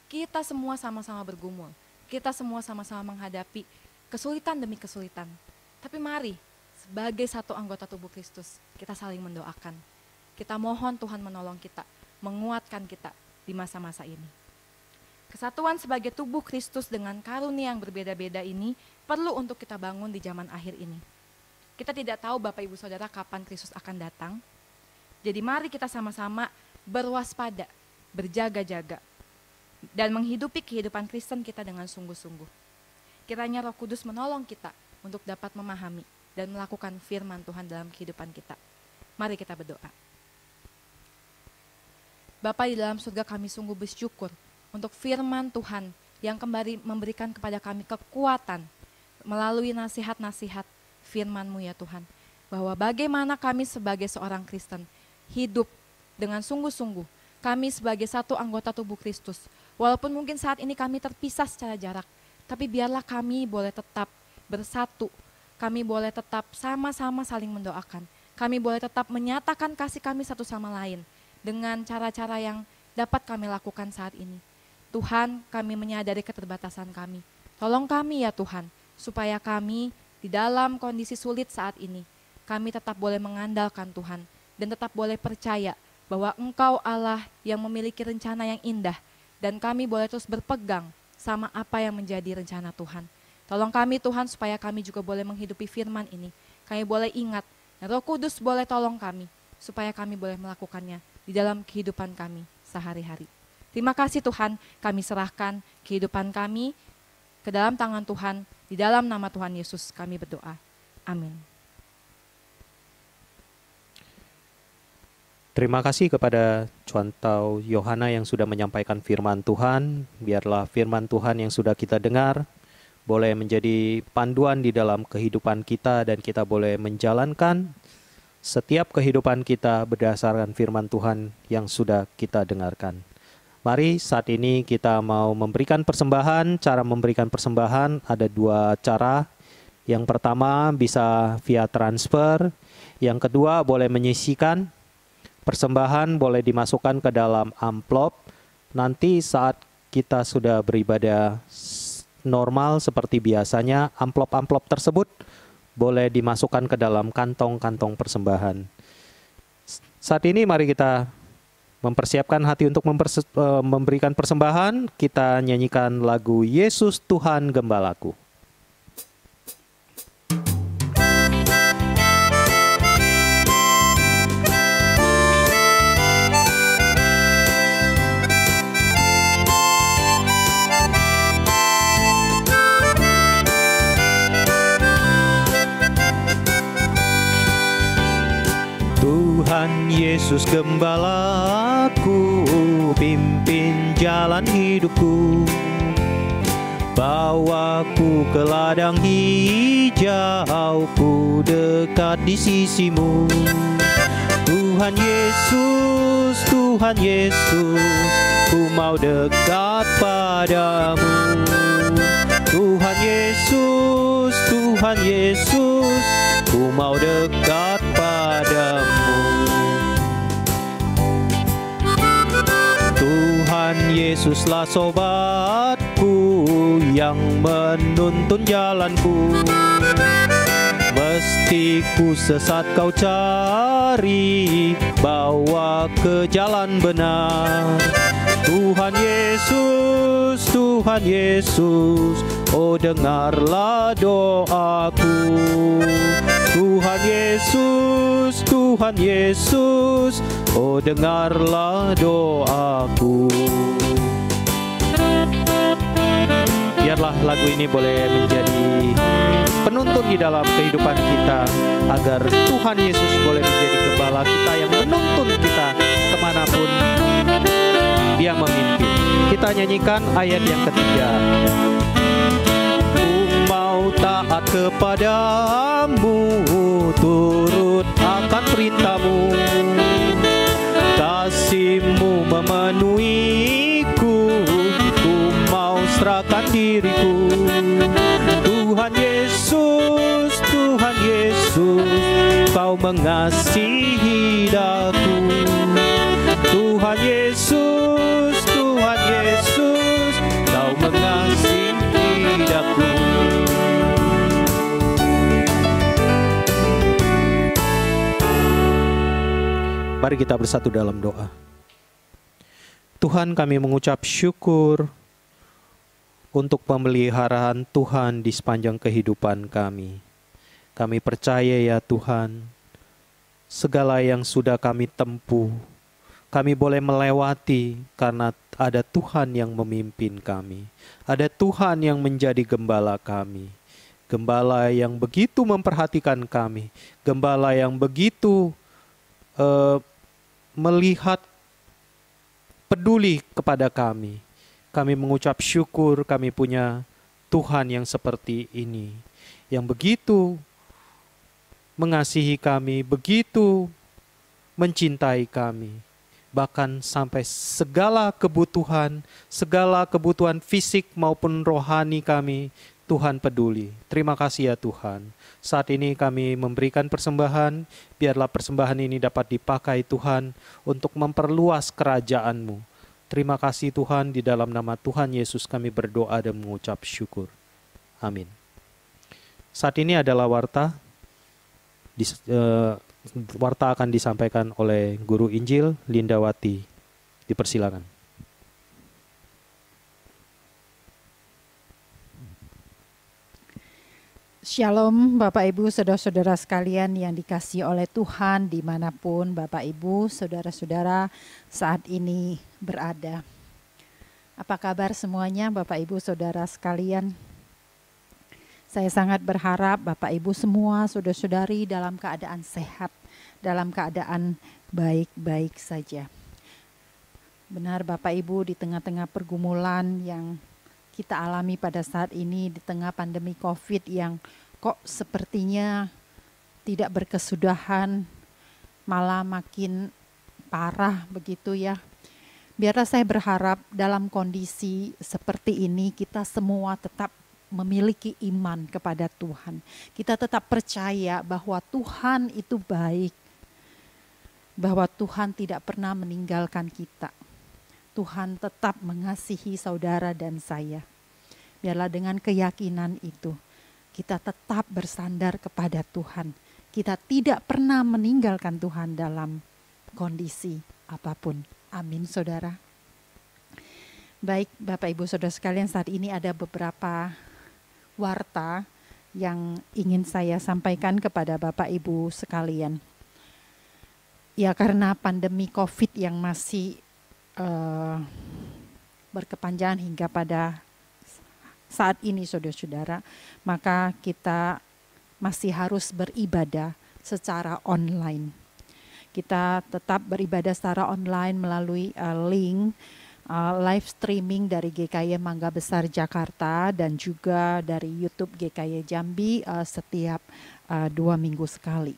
S4: Kita semua sama-sama bergumul, kita semua sama-sama menghadapi kesulitan demi kesulitan. Tapi mari, sebagai satu anggota tubuh Kristus, kita saling mendoakan. Kita mohon Tuhan menolong kita, menguatkan kita di masa-masa ini. Kesatuan sebagai tubuh Kristus dengan karunia yang berbeda-beda ini perlu untuk kita bangun di zaman akhir ini. Kita tidak tahu Bapak Ibu Saudara kapan Kristus akan datang. Jadi mari kita sama-sama berwaspada, berjaga-jaga, dan menghidupi kehidupan Kristen kita dengan sungguh-sungguh. Kiranya Roh Kudus menolong kita untuk dapat memahami dan melakukan firman Tuhan dalam kehidupan kita. Mari kita berdoa. Bapa di dalam surga, kami sungguh bersyukur untuk firman Tuhan yang kembali memberikan kepada kami kekuatan melalui nasihat-nasihat firman-Mu ya Tuhan. Bahwa bagaimana kami sebagai seorang Kristen hidup dengan sungguh-sungguh. Kami sebagai satu anggota tubuh Kristus, walaupun mungkin saat ini kami terpisah secara jarak, tapi biarlah kami boleh tetap bersatu, kami boleh tetap sama-sama saling mendoakan, kami boleh tetap menyatakan kasih kami satu sama lain dengan cara-cara yang dapat kami lakukan saat ini. Tuhan, kami menyadari keterbatasan kami. Tolong kami ya Tuhan, supaya kami di dalam kondisi sulit saat ini, kami tetap boleh mengandalkan Tuhan dan tetap boleh percaya bahwa Engkau Allah yang memiliki rencana yang indah dan kami boleh terus berpegang sama apa yang menjadi rencana Tuhan. Tolong kami Tuhan supaya kami juga boleh menghidupi firman ini. Kami boleh ingat dan Roh Kudus boleh tolong kami supaya kami boleh melakukannya di dalam kehidupan kami sehari-hari. Terima kasih Tuhan, kami serahkan kehidupan kami ke dalam tangan Tuhan. Di dalam nama Tuhan Yesus kami berdoa. Amin.
S1: Terima kasih kepada Cuantau Yohana yang sudah menyampaikan firman Tuhan. Biarlah firman Tuhan yang sudah kita dengar boleh menjadi panduan di dalam kehidupan kita dan kita boleh menjalankan setiap kehidupan kita berdasarkan firman Tuhan yang sudah kita dengarkan. Mari saat ini kita mau memberikan persembahan. Cara memberikan persembahan ada 2 cara. Yang pertama bisa via transfer. Yang kedua boleh menyisihkan. Persembahan boleh dimasukkan ke dalam amplop. Nanti saat kita sudah beribadah normal seperti biasanya, amplop-amplop tersebut boleh dimasukkan ke dalam kantong-kantong persembahan. Saat ini mari kita mempersiapkan hati untuk memberikan persembahan. Kita nyanyikan lagu Yesus Tuhan Gembalaku.
S2: Tuhan Yesus Gembalaku, pimpin jalan hidupku, bawaku ke ladang hijau, ku dekat di sisimu. Tuhan Yesus, Tuhan Yesus, ku mau dekat padamu. Tuhan Yesus, Tuhan Yesus, ku mau dekat padamu. Tuhan Yesuslah sobatku yang menuntun jalanku. Mesti ku sesat kau cari, bawa ke jalan benar. Tuhan Yesus, Tuhan Yesus, oh dengarlah doaku. Tuhan Yesus, Tuhan Yesus, oh dengarlah doaku. Biarlah lagu ini boleh menjadi penuntun di dalam kehidupan kita, agar Tuhan Yesus boleh menjadi gembala kita yang menuntun kita kemanapun Dia memimpin. Kita nyanyikan ayat yang ketiga. Ku mau taat kepadamu, turut akan perintahmu. Kasih-Mu memenuhiku, ku mau serahkan diriku. Tuhan Yesus, Tuhan Yesus, Kau mengasihi daku. Tuhan Yesus, Tuhan Yesus, Kau mengasihi daku.
S1: Mari kita bersatu dalam doa. Tuhan, kami mengucap syukur untuk pemeliharaan Tuhan di sepanjang kehidupan kami. Kami percaya ya Tuhan, segala yang sudah kami tempuh, kami boleh melewati karena ada Tuhan yang memimpin kami. Ada Tuhan yang menjadi gembala kami. Gembala yang begitu memperhatikan kami. Gembala yang begitu melihat peduli kepada kami. Kami mengucap syukur kami punya Tuhan yang seperti ini, yang begitu mengasihi kami, begitu mencintai kami. Bahkan sampai segala kebutuhan fisik maupun rohani kami, Tuhan peduli. Terima kasih ya Tuhan. Saat ini kami memberikan persembahan, biarlah persembahan ini dapat dipakai Tuhan untuk memperluas kerajaan-Mu. Terima kasih Tuhan, di dalam nama Tuhan Yesus kami berdoa dan mengucap syukur. Amin. Saat ini adalah warta. Warta akan disampaikan oleh Guru Injil Lindawati. Dipersilakan.
S3: Shalom Bapak Ibu, saudara-saudara sekalian yang dikasihi oleh Tuhan dimanapun Bapak Ibu, saudara-saudara saat ini berada. Apa kabar semuanya Bapak Ibu, saudara sekalian? Saya sangat berharap Bapak Ibu semua saudara-saudari dalam keadaan sehat, dalam keadaan baik-baik saja. Benar Bapak Ibu, di tengah-tengah pergumulan yang kita alami pada saat ini, di tengah pandemi COVID yang kok sepertinya tidak berkesudahan, malah makin parah begitu ya. Biarlah saya berharap dalam kondisi seperti ini kita semua tetap memiliki iman kepada Tuhan. Kita tetap percaya bahwa Tuhan itu baik, bahwa Tuhan tidak pernah meninggalkan kita. Tuhan tetap mengasihi saudara dan saya. Biarlah dengan keyakinan itu kita tetap bersandar kepada Tuhan. Kita tidak pernah meninggalkan Tuhan dalam kondisi apapun. Amin, saudara. Baik, Bapak Ibu Saudara sekalian, saat ini ada beberapa warta yang ingin saya sampaikan kepada Bapak Ibu sekalian. Ya, karena pandemi COVID yang masih berkepanjangan hingga pada saat ini, saudara-saudara, maka kita masih harus beribadah secara online. Kita tetap beribadah secara online melalui link live streaming dari GKY Mangga Besar Jakarta dan juga dari YouTube GKY Jambi setiap 2 minggu sekali.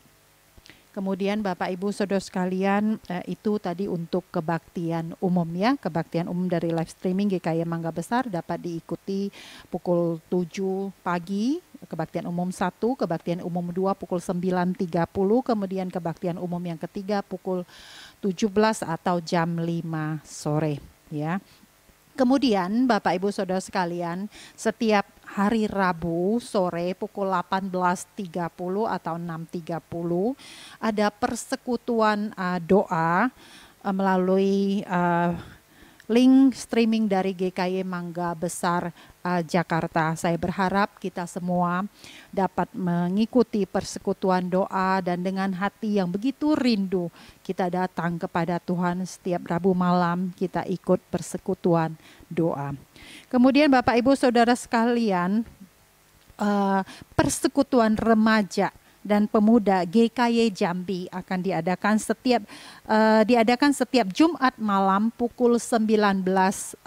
S3: Kemudian Bapak Ibu Saudara sekalian, itu tadi untuk kebaktian umum ya. Kebaktian umum dari live streaming GKY Mangga Besar dapat diikuti pukul 7 pagi, kebaktian umum 1, kebaktian umum 2 pukul 9.30, kemudian kebaktian umum yang ketiga pukul 17 atau jam 5 sore ya. Kemudian Bapak Ibu Saudara sekalian, setiap hari Rabu sore pukul 18.30 atau 6.30 ada persekutuan doa melalui link streaming dari GKY Mangga Besar Jakarta. Saya berharap kita semua dapat mengikuti persekutuan doa dan dengan hati yang begitu rindu kita datang kepada Tuhan setiap Rabu malam, kita ikut persekutuan doa. Kemudian Bapak Ibu Saudara sekalian, persekutuan remaja dan pemuda GKY Jambi akan diadakan setiap Jumat malam pukul 19.45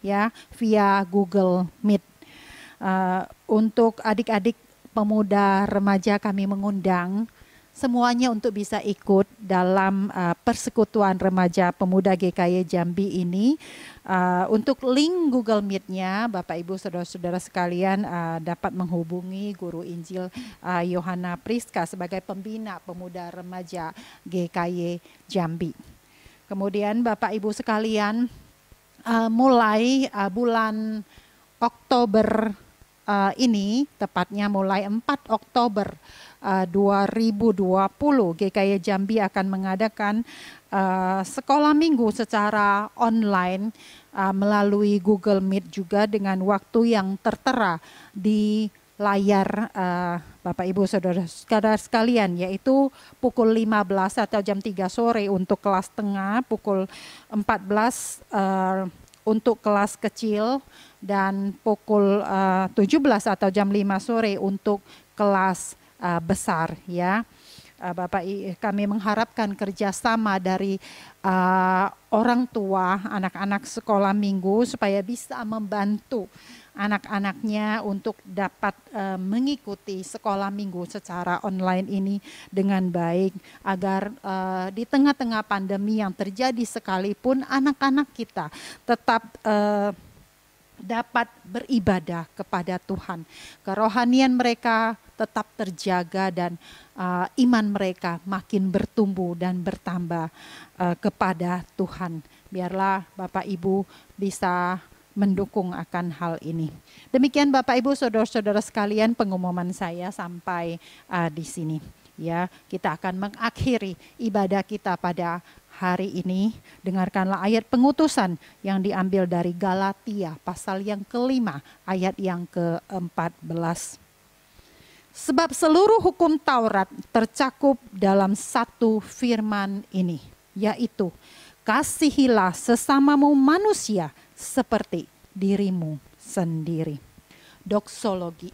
S3: ya, via Google Meet. Untuk adik-adik pemuda remaja kami mengundang semuanya untuk bisa ikut dalam persekutuan remaja pemuda GKY Jambi ini. Untuk link Google Meet-nya, Bapak Ibu Saudara-saudara sekalian dapat menghubungi Guru Injil Yohana Priska sebagai pembina pemuda remaja GKY Jambi. Kemudian Bapak Ibu sekalian, mulai bulan Oktober ini, tepatnya mulai 4 Oktober 2020, GKY Jambi akan mengadakan sekolah minggu secara online melalui Google Meet juga dengan waktu yang tertera di layar Bapak Ibu Saudara sekalian, yaitu pukul 15 atau jam 3 sore untuk kelas tengah, pukul 14 untuk kelas kecil, dan pukul 17 atau jam 5 sore untuk kelas besar ya. Kami mengharapkan kerjasama dari orang tua anak-anak sekolah minggu supaya bisa membantu anak-anaknya untuk dapat mengikuti sekolah minggu secara online ini dengan baik, agar di tengah-tengah pandemi yang terjadi sekalipun anak-anak kita tetap dapat beribadah kepada Tuhan. Kerohanian mereka tetap terjaga dan iman mereka makin bertumbuh dan bertambah kepada Tuhan. Biarlah Bapak Ibu bisa mendukung akan hal ini. Demikian Bapak Ibu Saudara-saudara sekalian, pengumuman saya sampai di sini. Ya, kita akan mengakhiri ibadah kita pada hari ini. Dengarkanlah ayat pengutusan yang diambil dari Galatia pasal yang ke-5 ayat yang ke-14. Sebab seluruh hukum Taurat tercakup dalam satu firman ini, yaitu kasihilah sesamamu manusia seperti dirimu sendiri. Doksologi.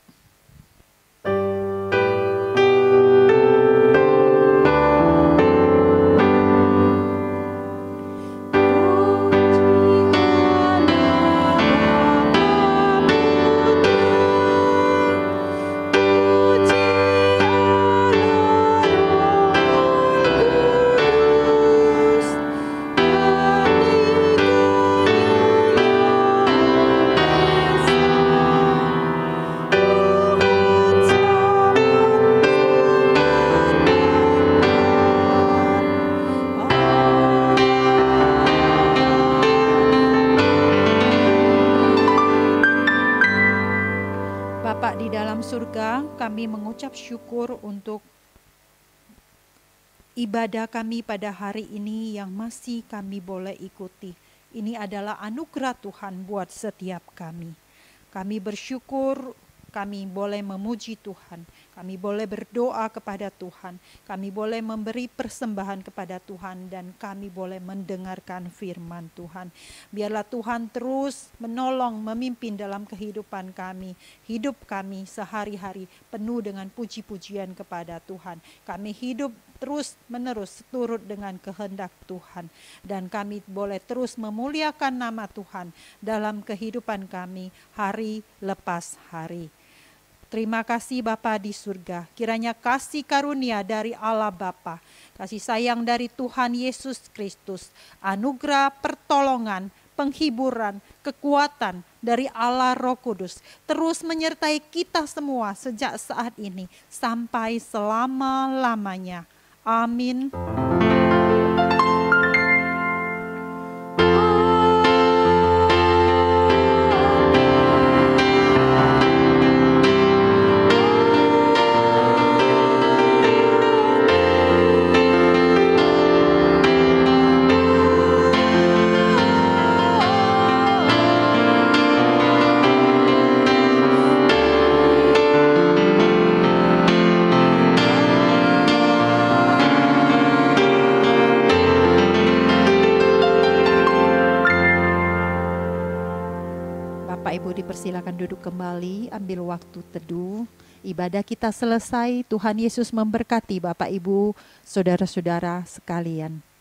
S3: kami mengucap syukur untuk ibadah kami pada hari ini yang masih kami boleh ikuti. Ini adalah anugerah Tuhan buat setiap kami. Kami bersyukur kami boleh memuji Tuhan, kami boleh berdoa kepada Tuhan, kami boleh memberi persembahan kepada Tuhan, dan kami boleh mendengarkan firman Tuhan. Biarlah Tuhan terus menolong, memimpin dalam kehidupan kami, hidup kami sehari-hari penuh dengan puji-pujian kepada Tuhan. Kami hidup terus menerus turut dengan kehendak Tuhan, dan kami boleh terus memuliakan nama Tuhan dalam kehidupan kami hari lepas hari. Terima kasih Bapa di surga, kiranya kasih karunia dari Allah Bapa, kasih sayang dari Tuhan Yesus Kristus, anugerah pertolongan, penghiburan, kekuatan dari Allah Roh Kudus terus menyertai kita semua sejak saat ini sampai selama-lamanya. Amin. Silakan duduk kembali, ambil waktu teduh. Ibadah kita selesai. Tuhan Yesus memberkati Bapak Ibu, saudara-saudara sekalian.